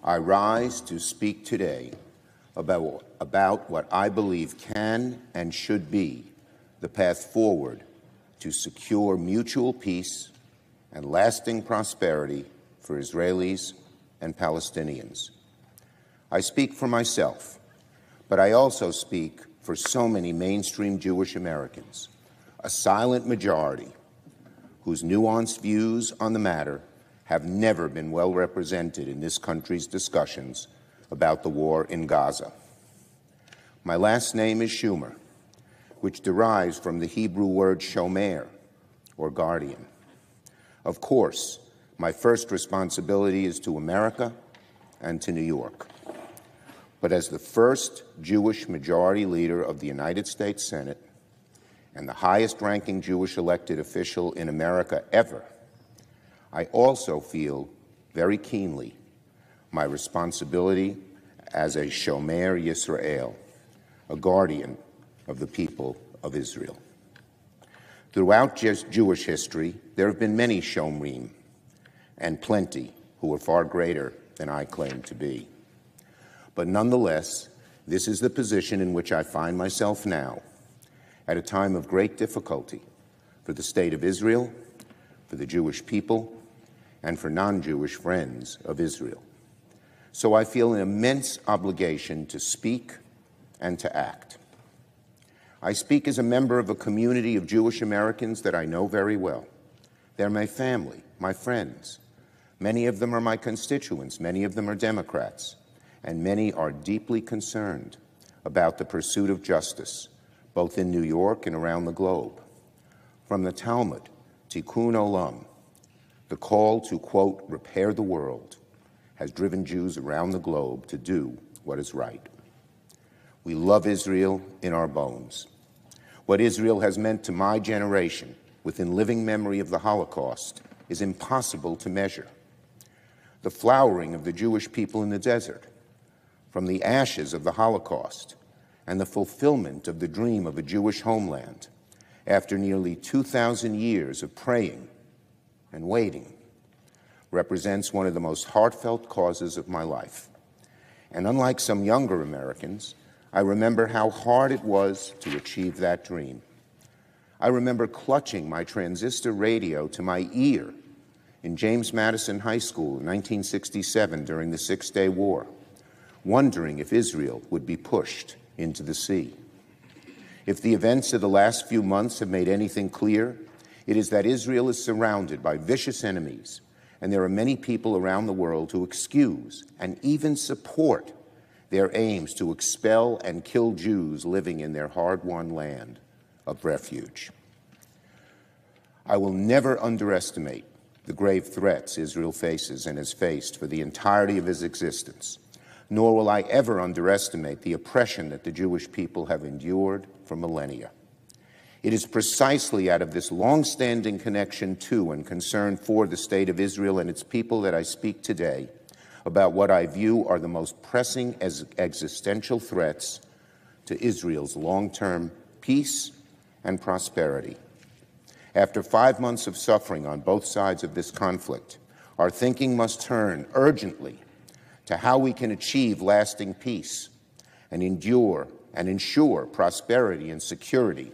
I rise to speak today about what I believe can and should be the path forward to secure mutual peace and lasting prosperity for Israelis and Palestinians. I speak for myself, but I also speak for so many mainstream Jewish Americans, a silent majority whose nuanced views on the matter have never been well represented in this country's discussions about the war in Gaza. My last name is Schumer, which derives from the Hebrew word shomer, or guardian. Of course, my first responsibility is to America and to New York. But as the first Jewish majority leader of the United States Senate and the highest-ranking Jewish elected official in America ever, I also feel very keenly my responsibility as a shomer Yisrael, a guardian of the people of Israel. Throughout Jewish history, there have been many shomrim, and plenty who are far greater than I claim to be. But nonetheless, this is the position in which I find myself now, at a time of great difficulty for the State of Israel, for the Jewish people, and for non-Jewish friends of Israel. So I feel an immense obligation to speak and to act. I speak as a member of a community of Jewish Americans that I know very well. They're my family, my friends. Many of them are my constituents, many of them are Democrats, and many are deeply concerned about the pursuit of justice, both in New York and around the globe. From the Talmud, Tikkun Olam, the call to, quote, repair the world, has driven Jews around the globe to do what is right. We love Israel in our bones. What Israel has meant to my generation, within living memory of the Holocaust, is impossible to measure. The flowering of the Jewish people in the desert, from the ashes of the Holocaust, and the fulfillment of the dream of a Jewish homeland after nearly 2,000 years of praying and waiting, represents one of the most heartfelt causes of my life. And unlike some younger Americans, I remember how hard it was to achieve that dream. I remember clutching my transistor radio to my ear in James Madison High School in 1967 during the Six-Day War, wondering if Israel would be pushed into the sea. If the events of the last few months have made anything clear, it is that Israel is surrounded by vicious enemies, and there are many people around the world who excuse and even support their aims to expel and kill Jews living in their hard-won land of refuge. I will never underestimate the grave threats Israel faces and has faced for the entirety of its existence, nor will I ever underestimate the oppression that the Jewish people have endured for millennia. It is precisely out of this long-standing connection to and concern for the State of Israel and its people that I speak today about what I view are the most pressing existential threats to Israel's long-term peace and prosperity. After 5 months of suffering on both sides of this conflict, our thinking must turn urgently to how we can achieve lasting peace and endure and ensure prosperity and security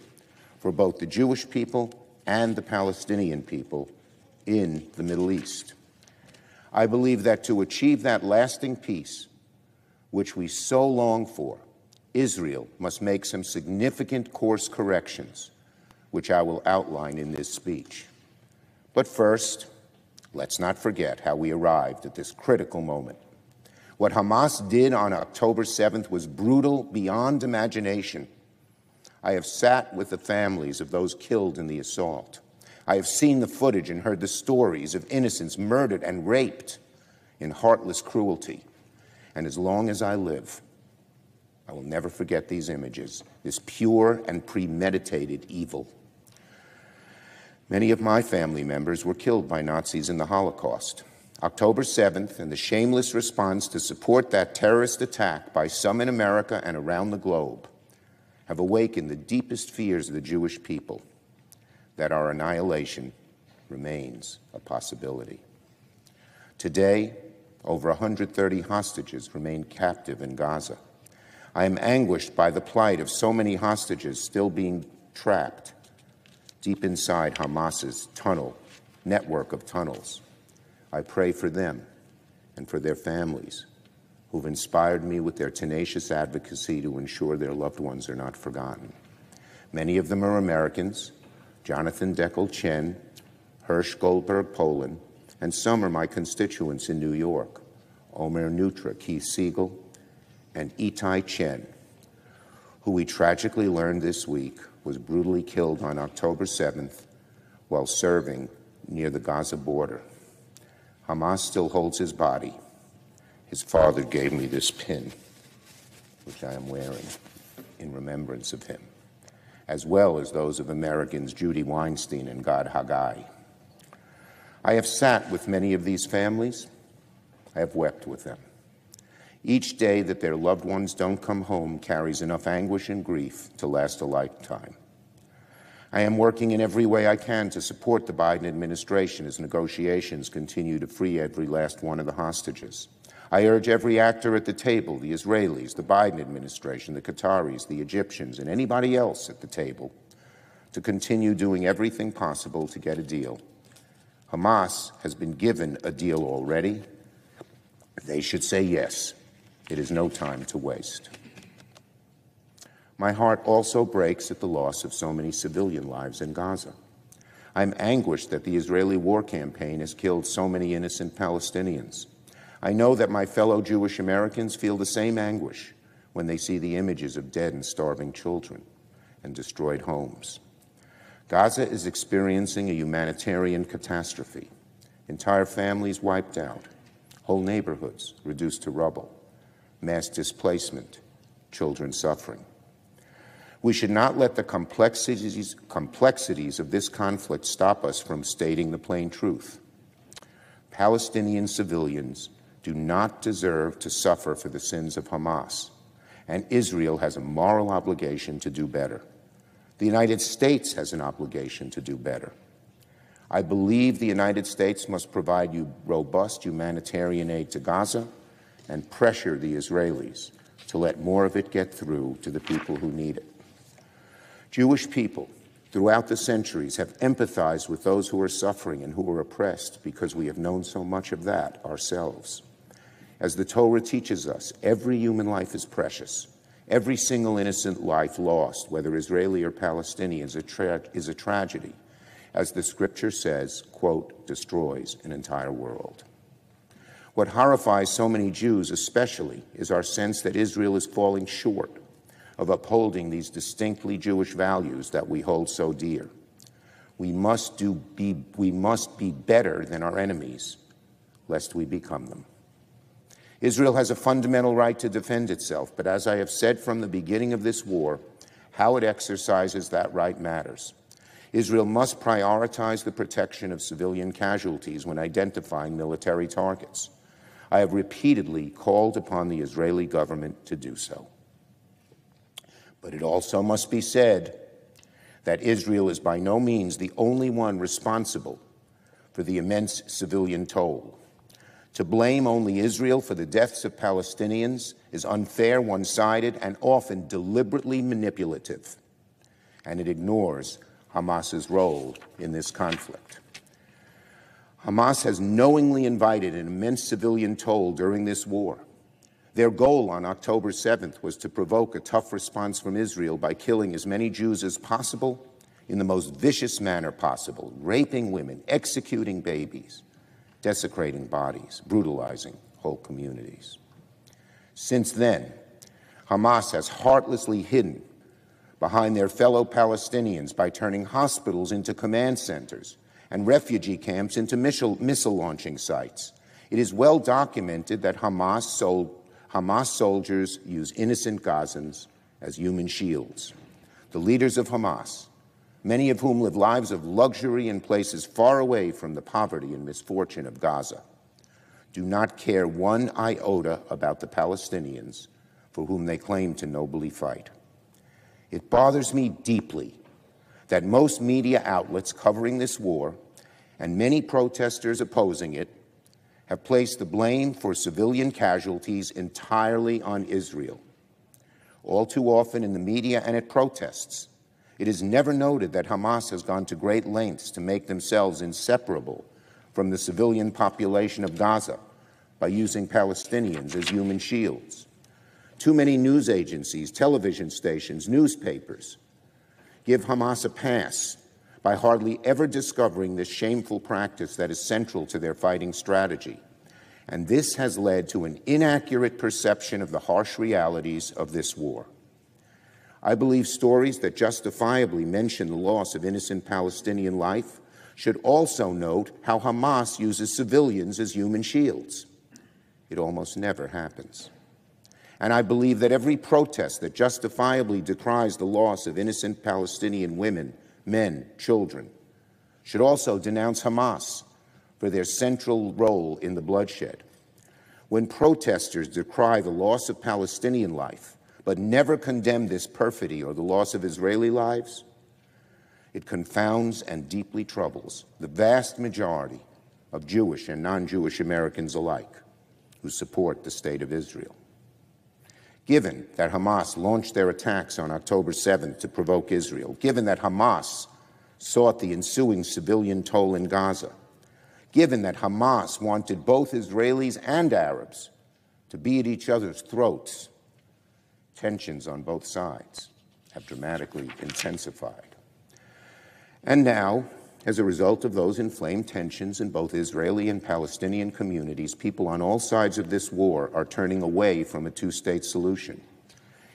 for both the Jewish people and the Palestinian people in the Middle East. I believe that to achieve that lasting peace, which we so long for, Israel must make some significant course corrections, which I will outline in this speech. But first, let's not forget how we arrived at this critical moment. What Hamas did on October 7th was brutal beyond imagination. I have sat with the families of those killed in the assault. I have seen the footage and heard the stories of innocents murdered and raped in heartless cruelty. And as long as I live, I will never forget these images, this pure and premeditated evil. Many of my family members were killed by Nazis in the Holocaust. October 7th and the shameless response to support that terrorist attack by some in America and around the globe have awakened the deepest fears of the Jewish people that our annihilation remains a possibility. Today, Over 130 hostages remain captive in Gaza. I am anguished by the plight of so many hostages still being trapped deep inside Hamas's network of tunnels. I pray for them and for their families who've inspired me with their tenacious advocacy to ensure their loved ones are not forgotten. Many of them are Americans, Jonathan Deckel Chen, Hirsch Goldberg Poland, and some are my constituents in New York, Omer Nutra, Keith Siegel, and Itai Chen, who we tragically learned this week was brutally killed on October 7th while serving near the Gaza border. Hamas still holds his body. His father gave me this pin, which I am wearing in remembrance of him, as well as those of Americans Judy Weinstein and Gad Haggai. I have sat with many of these families. I have wept with them. Each day that their loved ones don't come home carries enough anguish and grief to last a lifetime. I am working in every way I can to support the Biden administration as negotiations continue to free every last one of the hostages. I urge every actor at the table, the Israelis, the Biden administration, the Qataris, the Egyptians, and anybody else at the table, to continue doing everything possible to get a deal. Hamas has been given a deal already. They should say yes. It is no time to waste. My heart also breaks at the loss of so many civilian lives in Gaza. I'm anguished that the Israeli war campaign has killed so many innocent Palestinians. I know that my fellow Jewish Americans feel the same anguish when they see the images of dead and starving children and destroyed homes. Gaza is experiencing a humanitarian catastrophe. Entire families wiped out, whole neighborhoods reduced to rubble, mass displacement, children suffering. We should not let the complexities of this conflict stop us from stating the plain truth. Palestinian civilians do not deserve to suffer for the sins of Hamas, and Israel has a moral obligation to do better. The United States has an obligation to do better. I believe the United States must provide robust humanitarian aid to Gaza and pressure the Israelis to let more of it get through to the people who need it. Jewish people throughout the centuries have empathized with those who are suffering and who are oppressed because we have known so much of that ourselves. As the Torah teaches us, every human life is precious. Every single innocent life lost, whether Israeli or Palestinian, is a tragedy, as the scripture says, quote, destroys an entire world. What horrifies so many Jews especially is our sense that Israel is falling short of upholding these distinctly Jewish values that we hold so dear. We must be better than our enemies, lest we become them. Israel has a fundamental right to defend itself, but as I have said from the beginning of this war, how it exercises that right matters. Israel must prioritize the protection of civilian casualties when identifying military targets. I have repeatedly called upon the Israeli government to do so. But it also must be said that Israel is by no means the only one responsible for the immense civilian toll. To blame only Israel for the deaths of Palestinians is unfair, one-sided, and often deliberately manipulative, and it ignores Hamas's role in this conflict. Hamas has knowingly invited an immense civilian toll during this war. Their goal on October 7th was to provoke a tough response from Israel by killing as many Jews as possible in the most vicious manner possible, raping women, executing babies, desecrating bodies, brutalizing whole communities. Since then, Hamas has heartlessly hidden behind their fellow Palestinians by turning hospitals into command centers and refugee camps into missile launching sites. It is well documented that Hamas soldiers use innocent Gazans as human shields. The leaders of Hamas, many of whom live lives of luxury in places far away from the poverty and misfortune of Gaza, do not care one iota about the Palestinians for whom they claim to nobly fight. It bothers me deeply that most media outlets covering this war and many protesters opposing it have placed the blame for civilian casualties entirely on Israel. All too often in the media and at protests, it is never noted that Hamas has gone to great lengths to make themselves inseparable from the civilian population of Gaza by using Palestinians as human shields. Too many news agencies, television stations, newspapers give Hamas a pass by hardly ever discovering this shameful practice that is central to their fighting strategy. And this has led to an inaccurate perception of the harsh realities of this war. I believe stories that justifiably mention the loss of innocent Palestinian life should also note how Hamas uses civilians as human shields. It almost never happens. And I believe that every protest that justifiably decries the loss of innocent Palestinian women, men, children, should also denounce Hamas for their central role in the bloodshed. When protesters decry the loss of Palestinian life, but never condemn this perfidy or the loss of Israeli lives, it confounds and deeply troubles the vast majority of Jewish and non-Jewish Americans alike who support the State of Israel. Given that Hamas launched their attacks on October 7th to provoke Israel, given that Hamas sought the ensuing civilian toll in Gaza, given that Hamas wanted both Israelis and Arabs to be at each other's throats, tensions on both sides have dramatically intensified. And now, as a result of those inflamed tensions in both Israeli and Palestinian communities, people on all sides of this war are turning away from a two-state solution,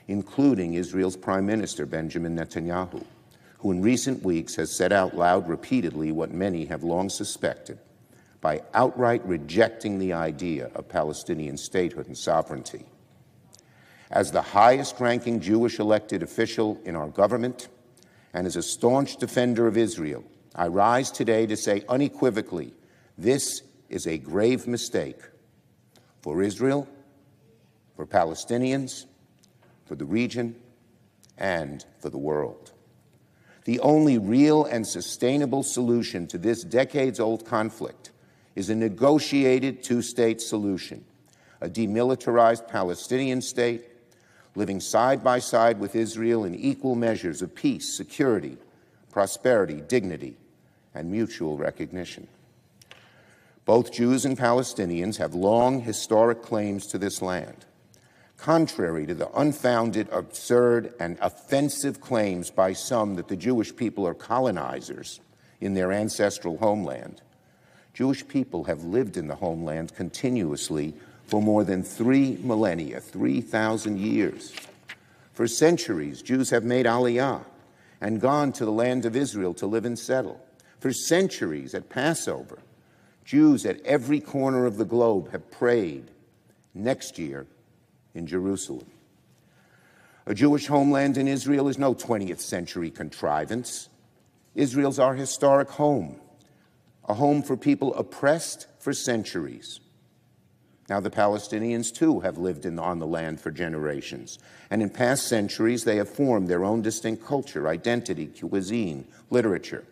including Israel's Prime Minister Benjamin Netanyahu, who in recent weeks has said out loud repeatedly what many have long suspected, by outright rejecting the idea of Palestinian statehood and sovereignty. As the highest-ranking Jewish elected official in our government, and as a staunch defender of Israel, I rise today to say unequivocally, this is a grave mistake for Israel, for Palestinians, for the region, and for the world. The only real and sustainable solution to this decades-old conflict is a negotiated two-state solution, a demilitarized Palestinian state living side by side with Israel in equal measures of peace, security, prosperity, dignity, and mutual recognition. Both Jews and Palestinians have long historic claims to this land. Contrary to the unfounded, absurd, and offensive claims by some that the Jewish people are colonizers in their ancestral homeland, Jewish people have lived in the homeland continuously for more than 3 millennia, 3,000 years. For centuries, Jews have made aliyah and gone to the land of Israel to live and settle. For centuries at Passover, Jews at every corner of the globe have prayed next year in Jerusalem. A Jewish homeland in Israel is no 20th century contrivance. Israel's our historic home, a home for people oppressed for centuries. Now, the Palestinians, too, have lived on the land for generations, and in past centuries they have formed their own distinct culture, identity, cuisine, literature.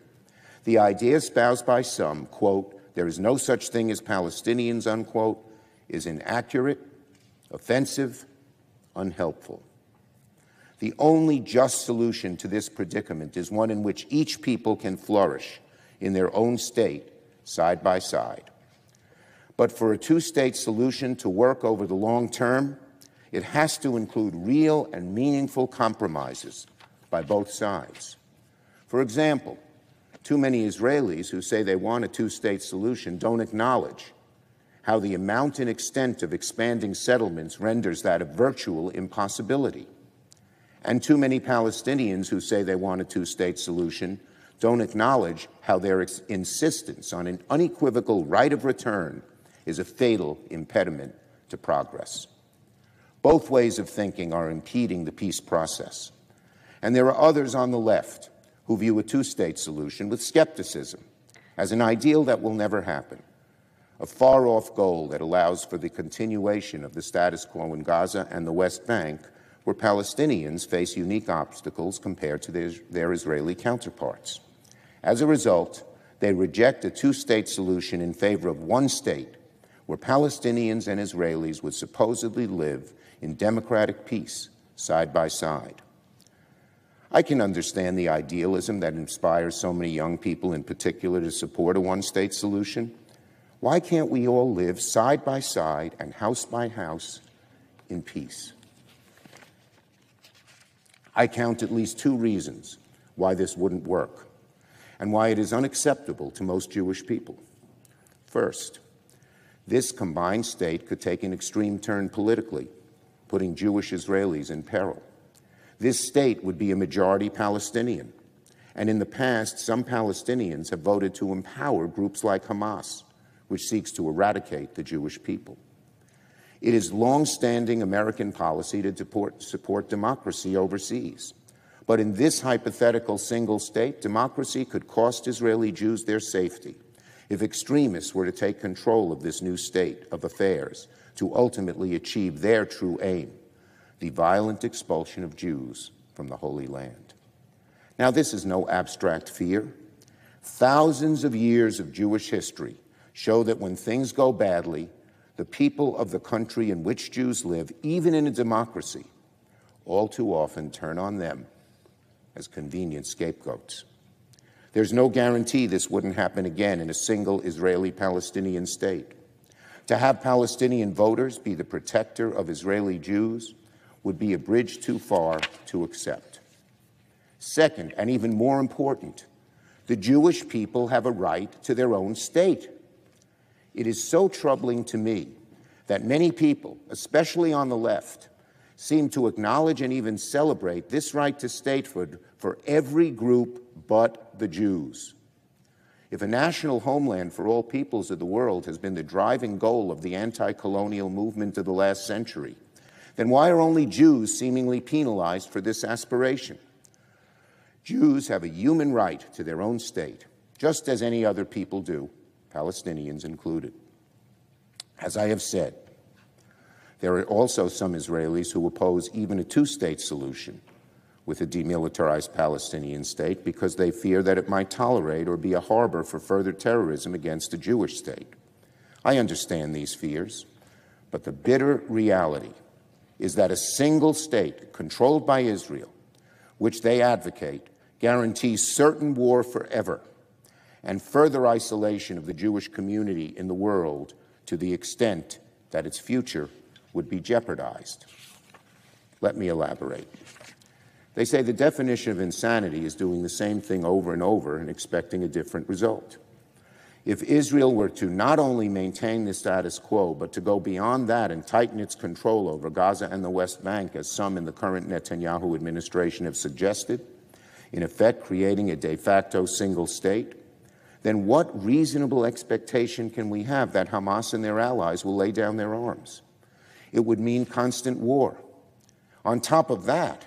The idea espoused by some, quote, there is no such thing as Palestinians, unquote, is inaccurate, offensive, unhelpful. The only just solution to this predicament is one in which each people can flourish in their own state, side by side. But for a two-state solution to work over the long term, it has to include real and meaningful compromises by both sides. For example, too many Israelis who say they want a two-state solution don't acknowledge how the amount and extent of expanding settlements renders that a virtual impossibility. And too many Palestinians who say they want a two-state solution don't acknowledge how their insistence on an unequivocal right of return is a fatal impediment to progress. Both ways of thinking are impeding the peace process. And there are others on the left who view a two-state solution with skepticism as an ideal that will never happen, a far-off goal that allows for the continuation of the status quo in Gaza and the West Bank, where Palestinians face unique obstacles compared to their Israeli counterparts. As a result, they reject a two-state solution in favor of one state, where Palestinians and Israelis would supposedly live in democratic peace side by side. I can understand the idealism that inspires so many young people in particular to support a one-state solution. Why can't we all live side by side and house by house in peace? I count at least two reasons why this wouldn't work and why it is unacceptable to most Jewish people. First, this combined state could take an extreme turn politically, putting Jewish Israelis in peril. This state would be a majority Palestinian, and in the past, some Palestinians have voted to empower groups like Hamas, which seeks to eradicate the Jewish people. It is long-standing American policy to support democracy overseas. But in this hypothetical single state, democracy could cost Israeli Jews their safety if extremists were to take control of this new state of affairs to ultimately achieve their true aim, the violent expulsion of Jews from the Holy Land. Now, this is no abstract fear. Thousands of years of Jewish history show that when things go badly, the people of the country in which Jews live, even in a democracy, all too often turn on them as convenient scapegoats. There's no guarantee this wouldn't happen again in a single Israeli-Palestinian state. To have Palestinian voters be the protector of Israeli Jews would be a bridge too far to accept. Second, and even more important, the Jewish people have a right to their own state. It is so troubling to me that many people, especially on the left, seem to acknowledge and even celebrate this right to statehood for every group but the Jews. If a national homeland for all peoples of the world has been the driving goal of the anti-colonial movement of the last century, then why are only Jews seemingly penalized for this aspiration? Jews have a human right to their own state, just as any other people do, Palestinians included. As I have said, there are also some Israelis who oppose even a two-state solution with a demilitarized Palestinian state because they fear that it might tolerate or be a harbor for further terrorism against a Jewish state. I understand these fears, but the bitter reality is that a single state controlled by Israel, which they advocate, guarantees certain war forever and further isolation of the Jewish community in the world to the extent that its future would be jeopardized. Let me elaborate. They say the definition of insanity is doing the same thing over and over and expecting a different result. If Israel were to not only maintain the status quo, but to go beyond that and tighten its control over Gaza and the West Bank, as some in the current Netanyahu administration have suggested, in effect creating a de facto single state, then what reasonable expectation can we have that Hamas and their allies will lay down their arms? It would mean constant war. On top of that,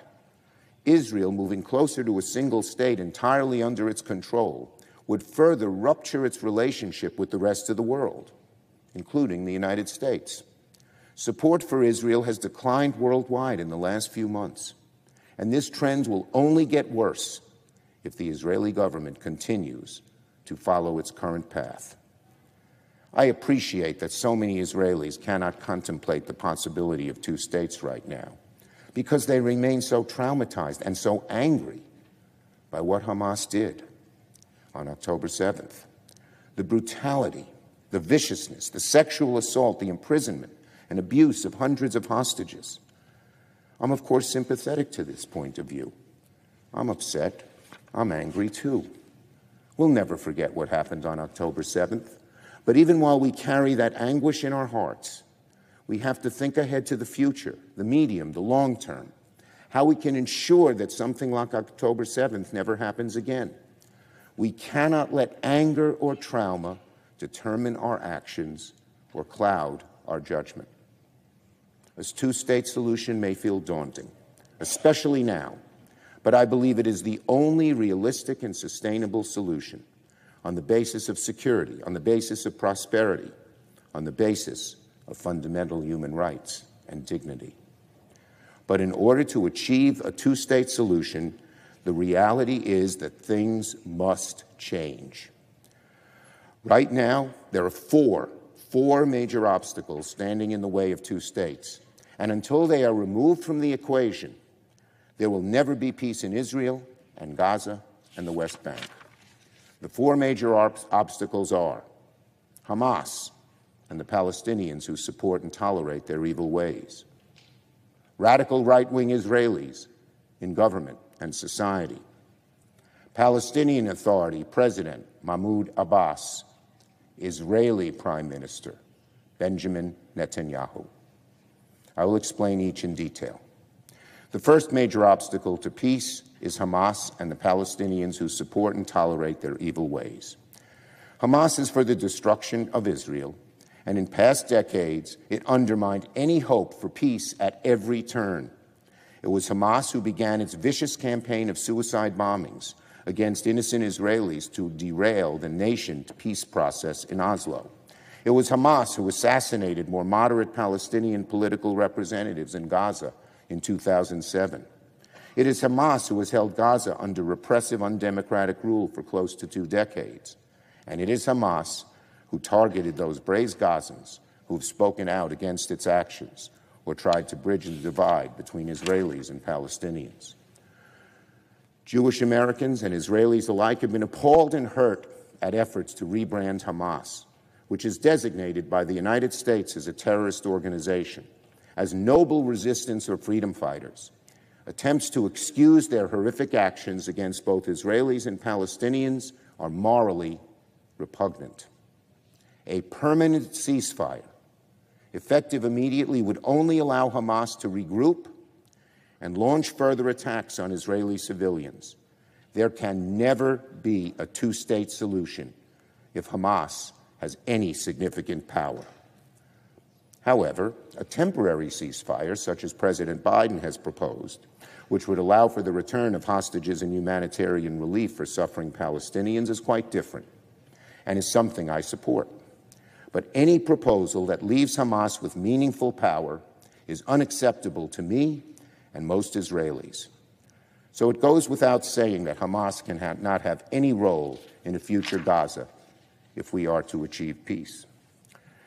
Israel moving closer to a single state entirely under its control would further rupture its relationship with the rest of the world, including the United States. Support for Israel has declined worldwide in the last few months, and this trend will only get worse if the Israeli government continues to follow its current path. I appreciate that so many Israelis cannot contemplate the possibility of two states right now because they remain so traumatized and so angry by what Hamas did on October 7th. The brutality, the viciousness, the sexual assault, the imprisonment and abuse of hundreds of hostages. I'm, of course, sympathetic to this point of view. I'm upset. I'm angry, too. We'll never forget what happened on October 7th. But even while we carry that anguish in our hearts, we have to think ahead to the future, the medium, the long term, how we can ensure that something like October 7th never happens again. We cannot let anger or trauma determine our actions or cloud our judgment. A two-state solution may feel daunting, especially now, but I believe it is the only realistic and sustainable solution on the basis of security, on the basis of prosperity, on the basis of fundamental human rights and dignity. But in order to achieve a two-state solution, the reality is that things must change. Right now, there are four 4 major obstacles standing in the way of 2 states, and until they are removed from the equation, there will never be peace in Israel and Gaza and the West Bank. The 4 major obstacles are Hamas and the Palestinians who support and tolerate their evil ways, radical right-wing Israelis in government and society, Palestinian Authority President Mahmoud Abbas, Israeli Prime Minister Benjamin Netanyahu. I will explain each in detail. The first major obstacle to peace is Hamas and the Palestinians who support and tolerate their evil ways. Hamas is for the destruction of Israel, and in past decades, it undermined any hope for peace at every turn. It was Hamas who began its vicious campaign of suicide bombings against innocent Israelis to derail the nation's peace process in Oslo. It was Hamas who assassinated more moderate Palestinian political representatives in Gaza in 2007. It is Hamas who has held Gaza under repressive, undemocratic rule for close to 2 decades. And it is Hamas who targeted those brave Gazans who have spoken out against its actions or tried to bridge the divide between Israelis and Palestinians. Jewish Americans and Israelis alike have been appalled and hurt at efforts to rebrand Hamas, which is designated by the United States as a terrorist organization, as noble resistance or freedom fighters. Attempts to excuse their horrific actions against both Israelis and Palestinians are morally repugnant. A permanent ceasefire, effective immediately, would only allow Hamas to regroup and launch further attacks on Israeli civilians. There can never be a 2-state solution if Hamas has any significant power. However, a temporary ceasefire, such as President Biden has proposed, which would allow for the return of hostages and humanitarian relief for suffering Palestinians, is quite different and is something I support. But any proposal that leaves Hamas with meaningful power is unacceptable to me and most Israelis. So it goes without saying that Hamas can not have any role in a future Gaza if we are to achieve peace.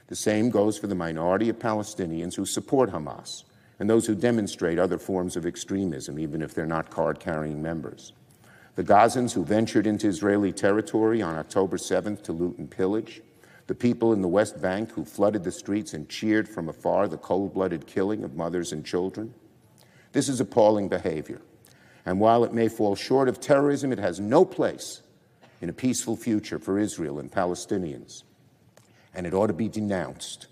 The same goes for the minority of Palestinians who support Hamas and those who demonstrate other forms of extremism, even if they're not card-carrying members. The Gazans who ventured into Israeli territory on October 7th to loot and pillage, the people in the West Bank who flooded the streets and cheered from afar the cold-blooded killing of mothers and children. This is appalling behavior. And while it may fall short of terrorism, it has no place in a peaceful future for Israel and Palestinians. And it ought to be denounced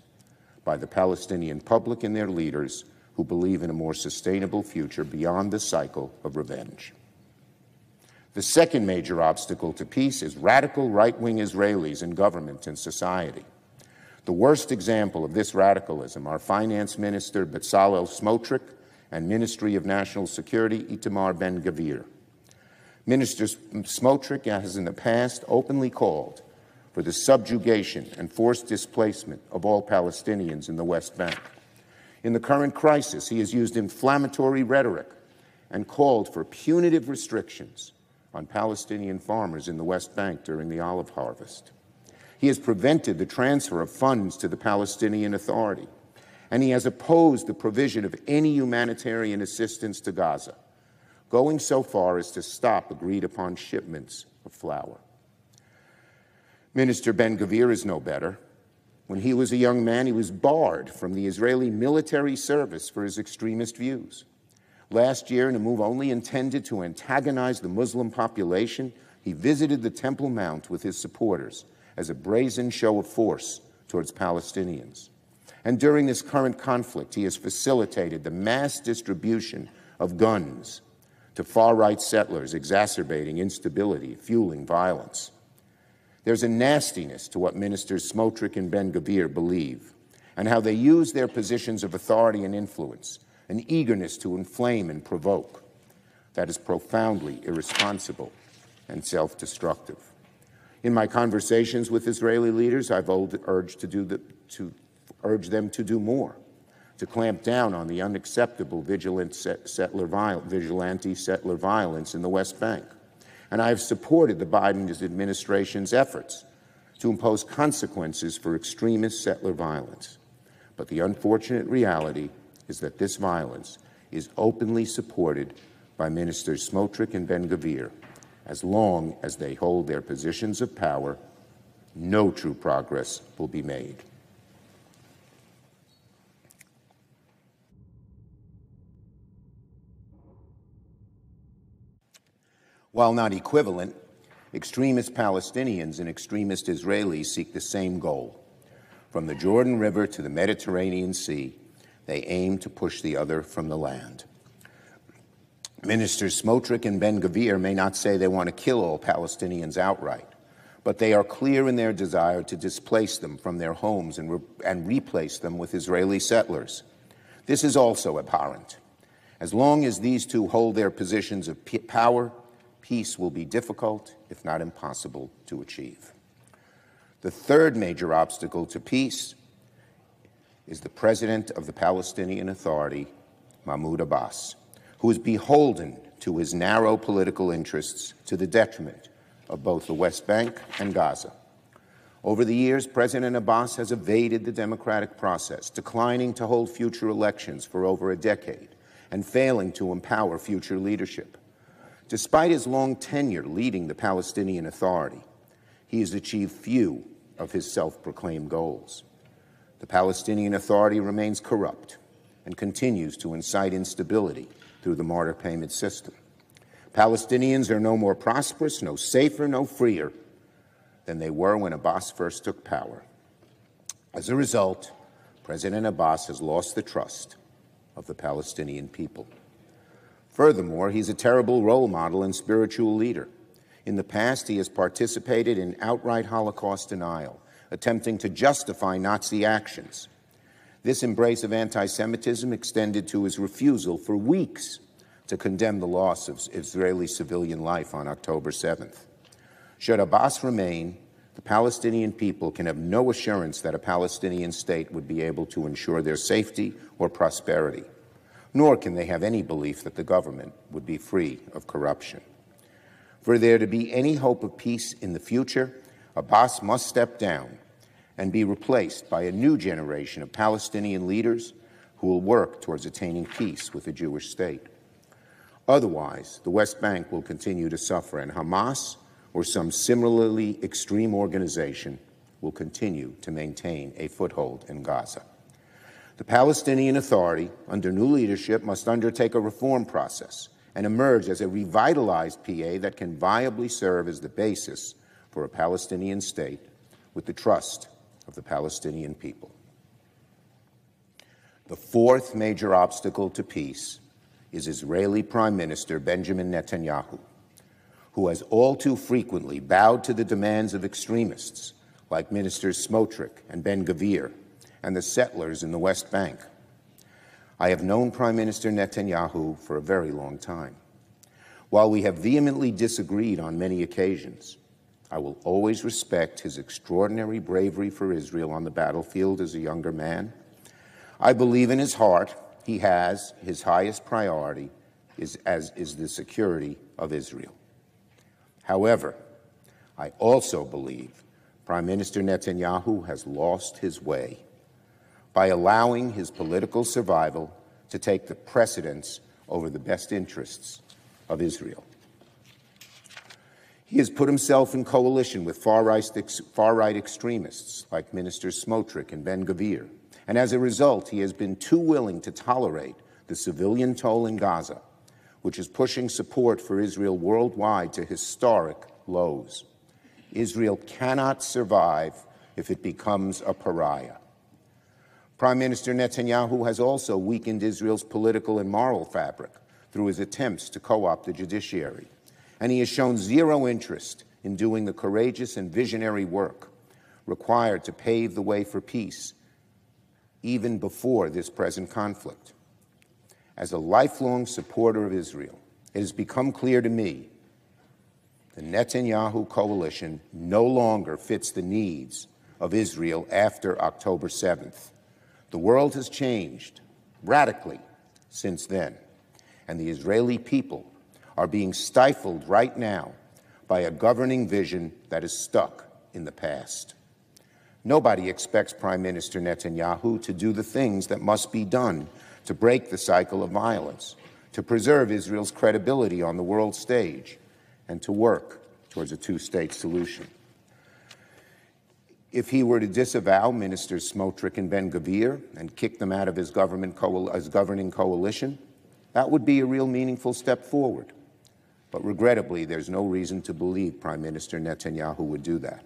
by the Palestinian public and their leaders who believe in a more sustainable future beyond the cycle of revenge. The second major obstacle to peace is radical right-wing Israelis in government and society. The worst example of this radicalism are Finance Minister Bezalel Smotrich and Ministry of National Security Itamar Ben-Gvir. Minister Smotrich has in the past openly called for the subjugation and forced displacement of all Palestinians in the West Bank. In the current crisis, he has used inflammatory rhetoric and called for punitive restrictions on Palestinian farmers in the West Bank during the olive harvest. He has prevented the transfer of funds to the Palestinian Authority, and he has opposed the provision of any humanitarian assistance to Gaza, going so far as to stop agreed-upon shipments of flour. Minister Ben-Gvir is no better. When he was a young man, he was barred from the Israeli military service for his extremist views. Last year, in a move only intended to antagonize the Muslim population, he visited the Temple Mount with his supporters as a brazen show of force towards Palestinians. And during this current conflict, he has facilitated the mass distribution of guns to far-right settlers, exacerbating instability, fueling violence. There's a nastiness to what Ministers Smotrich and Ben-Gvir believe and how they use their positions of authority and influence, an eagerness to inflame and provoke that is profoundly irresponsible and self-destructive. In my conversations with Israeli leaders, I've urged them to do more, to clamp down on the unacceptable vigilante settler violence in the West Bank. And I have supported the Biden administration's efforts to impose consequences for extremist settler violence. But the unfortunate reality is that this violence is openly supported by Ministers Smotrich and Ben-Gvir. As long as they hold their positions of power, no true progress will be made. While not equivalent, extremist Palestinians and extremist Israelis seek the same goal. From the Jordan River to the Mediterranean Sea, they aim to push the other from the land. Ministers Smotrich and Ben-Gvir may not say they want to kill all Palestinians outright, but they are clear in their desire to displace them from their homes and replace them with Israeli settlers. This is also abhorrent. As long as these two hold their positions of power, peace will be difficult, if not impossible, to achieve. The third major obstacle to peace is the president of the Palestinian Authority, Mahmoud Abbas, who is beholden to his narrow political interests to the detriment of both the West Bank and Gaza. Over the years, President Abbas has evaded the democratic process, declining to hold future elections for over a decade and failing to empower future leadership. Despite his long tenure leading the Palestinian Authority, he has achieved few of his self-proclaimed goals. The Palestinian Authority remains corrupt and continues to incite instability through the martyr payment system. Palestinians are no more prosperous, no safer, no freer than they were when Abbas first took power. As a result, President Abbas has lost the trust of the Palestinian people. Furthermore, he's a terrible role model and spiritual leader. In the past, he has participated in outright Holocaust denial, attempting to justify Nazi actions. This embrace of anti-Semitism extended to his refusal for weeks to condemn the loss of Israeli civilian life on October 7th. Should Abbas remain, the Palestinian people can have no assurance that a Palestinian state would be able to ensure their safety or prosperity, nor can they have any belief that the government would be free of corruption. For there to be any hope of peace in the future, Abbas must step down and be replaced by a new generation of Palestinian leaders who will work towards attaining peace with the Jewish state. Otherwise, the West Bank will continue to suffer, and Hamas or some similarly extreme organization will continue to maintain a foothold in Gaza. The Palestinian Authority, under new leadership, must undertake a reform process and emerge as a revitalized PA that can viably serve as the basis for a Palestinian state with the trust of the Palestinian people. The fourth major obstacle to peace is Israeli Prime Minister Benjamin Netanyahu, who has all too frequently bowed to the demands of extremists like Ministers Smotrich and Ben-Gvir and the settlers in the West Bank. I have known Prime Minister Netanyahu for a very long time. While we have vehemently disagreed on many occasions, I will always respect his extraordinary bravery for Israel on the battlefield as a younger man. I believe in his heart he has his highest priority is the security of Israel. However, I also believe Prime Minister Netanyahu has lost his way by allowing his political survival to take the precedence over the best interests of Israel. He has put himself in coalition with far-right extremists like Ministers Smotrich and Ben-Gvir, and as a result, he has been too willing to tolerate the civilian toll in Gaza, which is pushing support for Israel worldwide to historic lows. Israel cannot survive if it becomes a pariah. Prime Minister Netanyahu has also weakened Israel's political and moral fabric through his attempts to co-opt the judiciary, and he has shown zero interest in doing the courageous and visionary work required to pave the way for peace, even before this present conflict. As a lifelong supporter of Israel, it has become clear to me the Netanyahu coalition no longer fits the needs of Israel after October 7th. The world has changed radically since then, and the Israeli people are being stifled right now by a governing vision that is stuck in the past. Nobody expects Prime Minister Netanyahu to do the things that must be done to break the cycle of violence, to preserve Israel's credibility on the world stage, and to work towards a two-state solution. If he were to disavow Ministers Smotrich and Ben-Gvir and kick them out of his governing coalition, that would be a real meaningful step forward. But regrettably, there's no reason to believe Prime Minister Netanyahu would do that.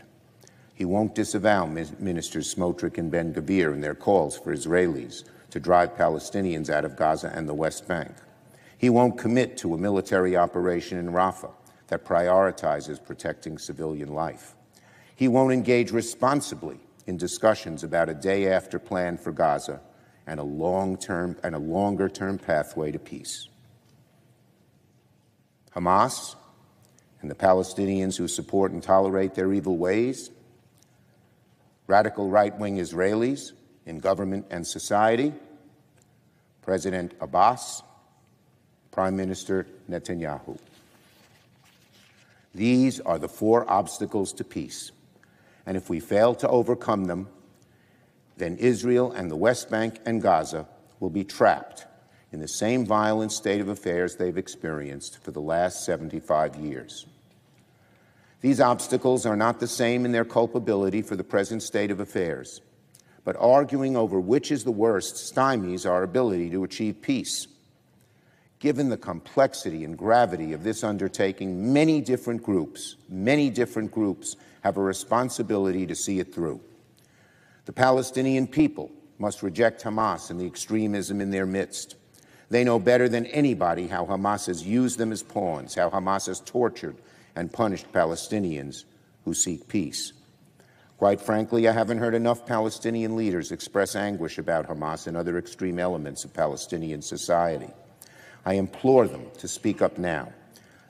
He won't disavow Ministers Smotrich and Ben-Gvir in their calls for Israelis to drive Palestinians out of Gaza and the West Bank. He won't commit to a military operation in Rafah that prioritizes protecting civilian life. He won't engage responsibly in discussions about a day-after plan for Gaza and a longer-term pathway to peace. Hamas and the Palestinians who support and tolerate their evil ways, radical right-wing Israelis in government and society, President Abbas, Prime Minister Netanyahu. These are the four obstacles to peace. And if we fail to overcome them, then Israel and the West Bank and Gaza will be trapped in the same violent state of affairs they've experienced for the last 75 years. These obstacles are not the same in their culpability for the present state of affairs, but arguing over which is the worst stymies our ability to achieve peace. Given the complexity and gravity of this undertaking, many different groups have a responsibility to see it through. The Palestinian people must reject Hamas and the extremism in their midst. They know better than anybody how Hamas has used them as pawns, how Hamas has tortured and punished Palestinians who seek peace. Quite frankly, I haven't heard enough Palestinian leaders express anguish about Hamas and other extreme elements of Palestinian society. I implore them to speak up now,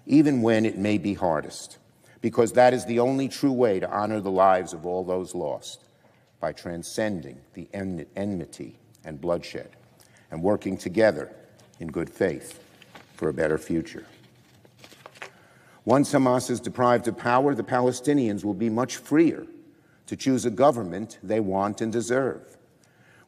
even when it may be hardest, because that is the only true way to honor the lives of all those lost, by transcending the enmity and bloodshed and working together in good faith for a better future. Once Hamas is deprived of power, the Palestinians will be much freer to choose a government they want and deserve.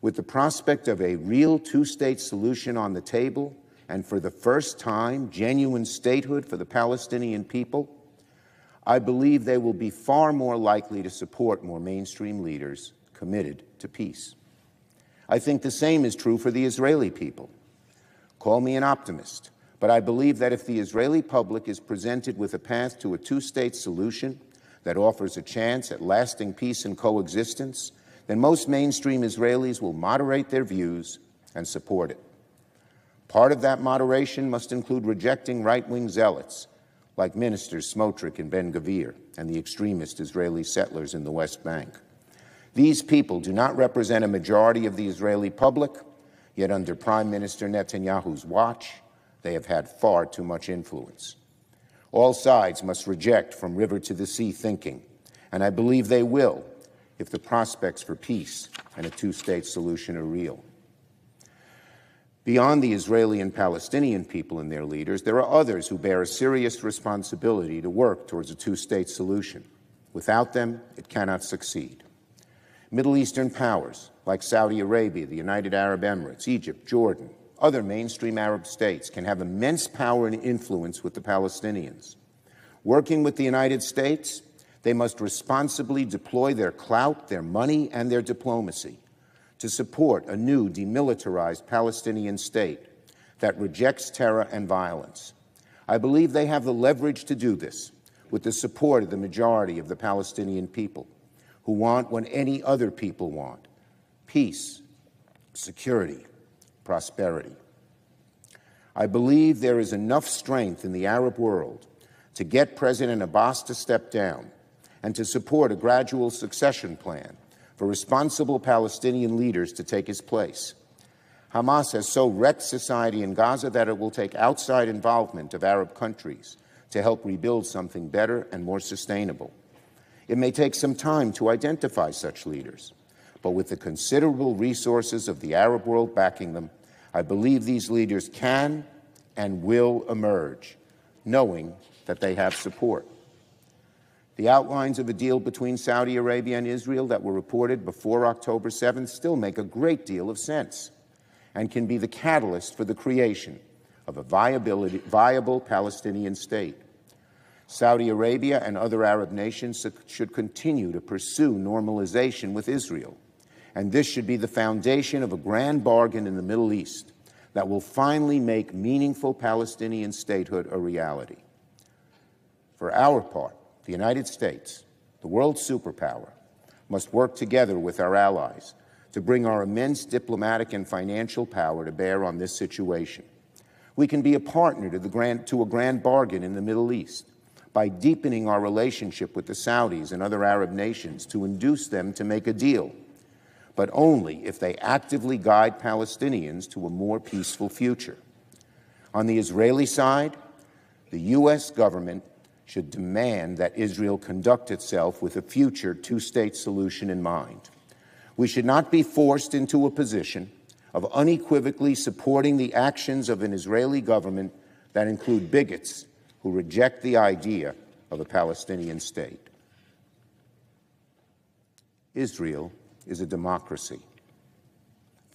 With the prospect of a real two-state solution on the table, and for the first time, genuine statehood for the Palestinian people, I believe they will be far more likely to support more mainstream leaders committed to peace. I think the same is true for the Israeli people. Call me an optimist, but I believe that if the Israeli public is presented with a path to a two-state solution that offers a chance at lasting peace and coexistence, then most mainstream Israelis will moderate their views and support it. Part of that moderation must include rejecting right-wing zealots like Ministers Smotrich and Ben-Gvir and the extremist Israeli settlers in the West Bank. These people do not represent a majority of the Israeli public, yet under Prime Minister Netanyahu's watch, they have had far too much influence. All sides must reject from river to the sea thinking, and I believe they will if the prospects for peace and a two-state solution are real. Beyond the Israeli and Palestinian people and their leaders, there are others who bear a serious responsibility to work towards a two-state solution. Without them, it cannot succeed. Middle Eastern powers like Saudi Arabia, the United Arab Emirates, Egypt, Jordan, other mainstream Arab states can have immense power and influence with the Palestinians. Working with the United States, they must responsibly deploy their clout, their money, and their diplomacy to support a new demilitarized Palestinian state that rejects terror and violence. I believe they have the leverage to do this with the support of the majority of the Palestinian people, who want what any other people want: peace, security, prosperity. I believe there is enough strength in the Arab world to get President Abbas to step down and to support a gradual succession plan for responsible Palestinian leaders to take his place. Hamas has so wrecked society in Gaza that it will take outside involvement of Arab countries to help rebuild something better and more sustainable. It may take some time to identify such leaders, but with the considerable resources of the Arab world backing them, I believe these leaders can and will emerge, knowing that they have support. The outlines of a deal between Saudi Arabia and Israel that were reported before October 7th still make a great deal of sense and can be the catalyst for the creation of a viable Palestinian state. Saudi Arabia and other Arab nations should continue to pursue normalization with Israel, and this should be the foundation of a grand bargain in the Middle East that will finally make meaningful Palestinian statehood a reality. For our part, the United States, the world superpower, must work together with our allies to bring our immense diplomatic and financial power to bear on this situation. We can be a partner to a grand bargain in the Middle East by deepening our relationship with the Saudis and other Arab nations to induce them to make a deal, but only if they actively guide Palestinians to a more peaceful future. On the Israeli side, the U.S. government should demand that Israel conduct itself with a future two-state solution in mind. We should not be forced into a position of unequivocally supporting the actions of an Israeli government that include bigots who reject the idea of a Palestinian state. Israel is a democracy.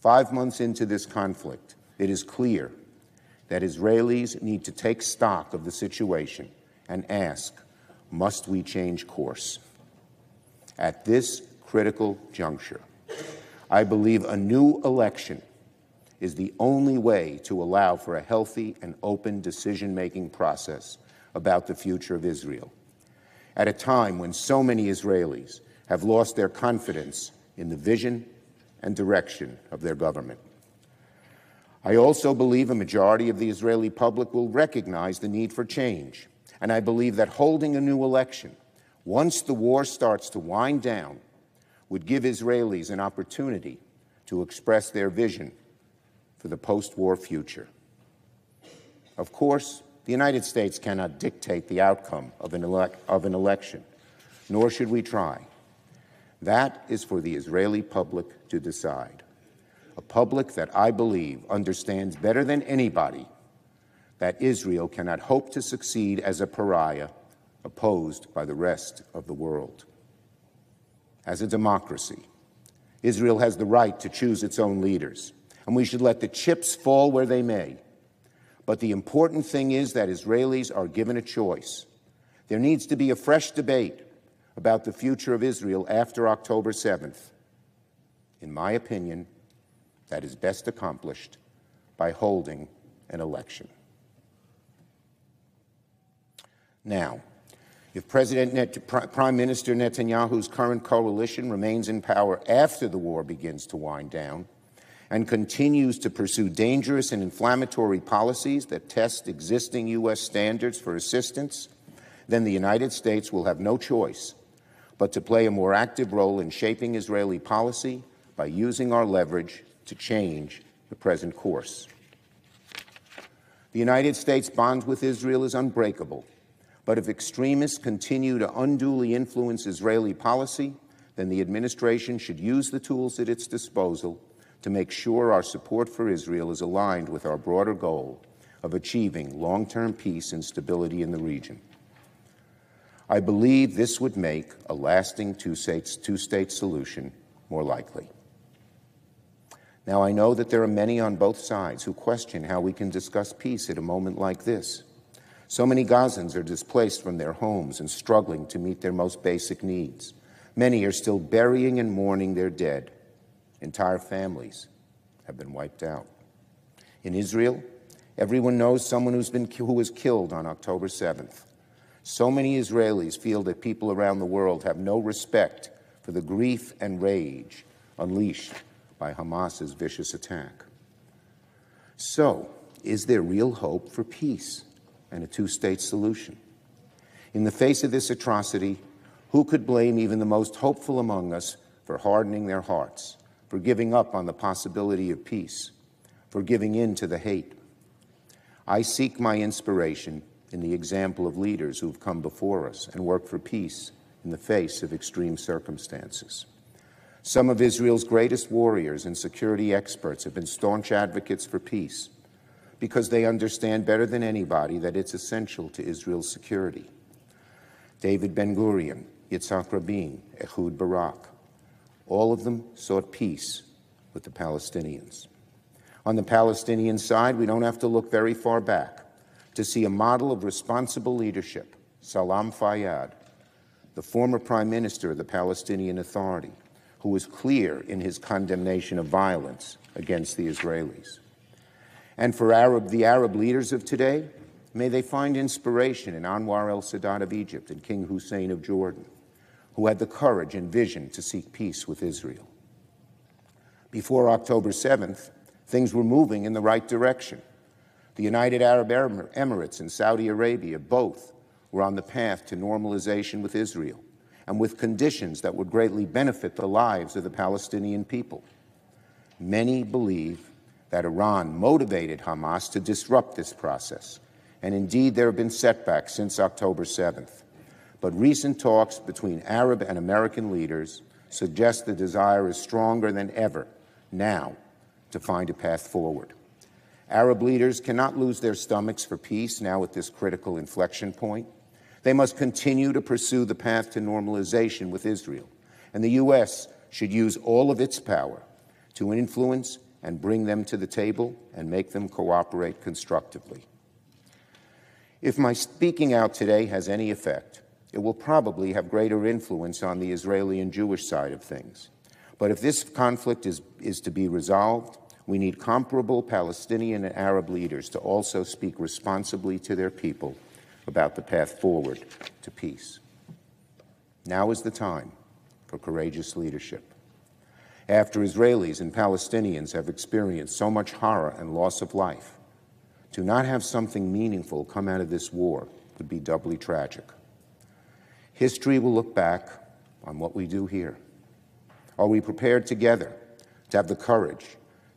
5 months into this conflict, it is clear that Israelis need to take stock of the situation and ask, must we change course? At this critical juncture, I believe a new election is the only way to allow for a healthy and open decision-making process about the future of Israel, at a time when so many Israelis have lost their confidence in the vision and direction of their government. I also believe a majority of the Israeli public will recognize the need for change, and I believe that holding a new election, once the war starts to wind down, would give Israelis an opportunity to express their vision for the post-war future. Of course, the United States cannot dictate the outcome of an election, nor should we try. That is for the Israeli public to decide, a public that I believe understands better than anybody that Israel cannot hope to succeed as a pariah opposed by the rest of the world. As a democracy, Israel has the right to choose its own leaders, and we should let the chips fall where they may. But the important thing is that Israelis are given a choice. There needs to be a fresh debate about the future of Israel after October 7th. In my opinion, that is best accomplished by holding an election. Now, if Prime Minister Netanyahu's current coalition remains in power after the war begins to wind down and continues to pursue dangerous and inflammatory policies that test existing U.S. standards for assistance, then the United States will have no choice but to play a more active role in shaping Israeli policy by using our leverage to change the present course. The United States' bond with Israel is unbreakable, but if extremists continue to unduly influence Israeli policy, then the administration should use the tools at its disposal to make sure our support for Israel is aligned with our broader goal of achieving long-term peace and stability in the region. I believe this would make a lasting two-state solution more likely. Now, I know that there are many on both sides who question how we can discuss peace at a moment like this. So many Gazans are displaced from their homes and struggling to meet their most basic needs. Many are still burying and mourning their dead. Entire families have been wiped out. In Israel, everyone knows someone who was killed on October 7th. So many Israelis feel that people around the world have no respect for the grief and rage unleashed by Hamas's vicious attack. So, is there real hope for peace and a two-state solution? In the face of this atrocity, who could blame even the most hopeful among us for hardening their hearts, for giving up on the possibility of peace, for giving in to the hate? I seek my inspiration in the example of leaders who've come before us and worked for peace in the face of extreme circumstances. Some of Israel's greatest warriors and security experts have been staunch advocates for peace because they understand better than anybody that it's essential to Israel's security. David Ben-Gurion, Yitzhak Rabin, Ehud Barak. All of them sought peace with the Palestinians. On the Palestinian side, we don't have to look very far back to see a model of responsible leadership, Salam Fayyad, the former prime minister of the Palestinian Authority, who was clear in his condemnation of violence against the Israelis. And for the Arab leaders of today, may they find inspiration in Anwar el-Sadat of Egypt and King Hussein of Jordan, who had the courage and vision to seek peace with Israel. Before October 7th, things were moving in the right direction. The United Arab Emirates and Saudi Arabia both were on the path to normalization with Israel, and with conditions that would greatly benefit the lives of the Palestinian people. Many believe that Iran motivated Hamas to disrupt this process, and indeed there have been setbacks since October 7th. But recent talks between Arab and American leaders suggest the desire is stronger than ever now to find a path forward. Arab leaders cannot lose their stomachs for peace now at this critical inflection point. They must continue to pursue the path to normalization with Israel, and the U.S. should use all of its power to influence and bring them to the table and make them cooperate constructively. If my speaking out today has any effect, it will probably have greater influence on the Israeli and Jewish side of things. But if this conflict is to be resolved, we need comparable Palestinian and Arab leaders to also speak responsibly to their people about the path forward to peace. Now is the time for courageous leadership. After Israelis and Palestinians have experienced so much horror and loss of life, to not have something meaningful come out of this war would be doubly tragic. History will look back on what we do here. Are we prepared together to have the courage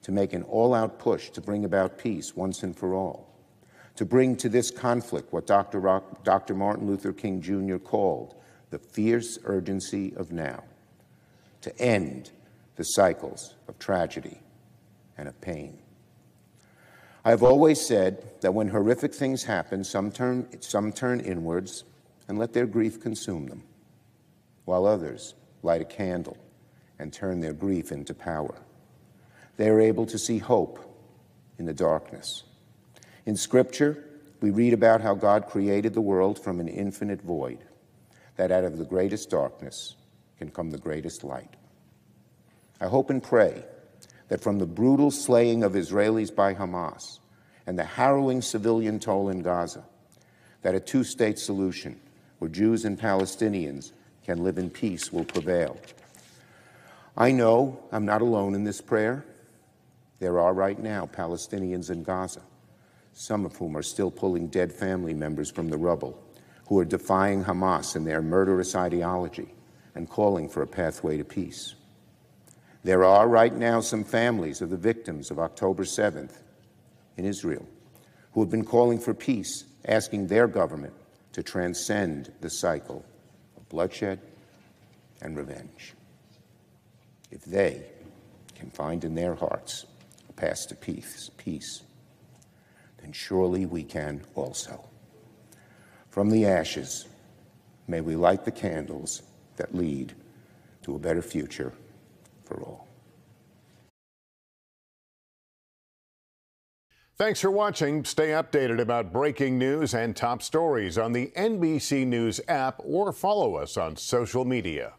to make an all-out push to bring about peace once and for all? To bring to this conflict what Dr. Martin Luther King Jr. called the fierce urgency of now, to end the cycles of tragedy and of pain. I have always said that when horrific things happen, some turn inwards and let their grief consume them, while others light a candle and turn their grief into power. They are able to see hope in the darkness. In Scripture, we read about how God created the world from an infinite void, that out of the greatest darkness can come the greatest light. I hope and pray that from the brutal slaying of Israelis by Hamas and the harrowing civilian toll in Gaza, that a two-state solution where Jews and Palestinians can live in peace will prevail. I know I'm not alone in this prayer. There are right now Palestinians in Gaza, some of whom are still pulling dead family members from the rubble, who are defying Hamas and their murderous ideology and calling for a pathway to peace. There are right now some families of the victims of October 7th in Israel who have been calling for peace, asking their government to transcend the cycle of bloodshed and revenge. If they can find in their hearts a path to peace, then surely we can also. From the ashes, may we light the candles that lead to a better future for all. Thanks for watching. Stay updated about breaking news and top stories on the NBC News app or follow us on social media.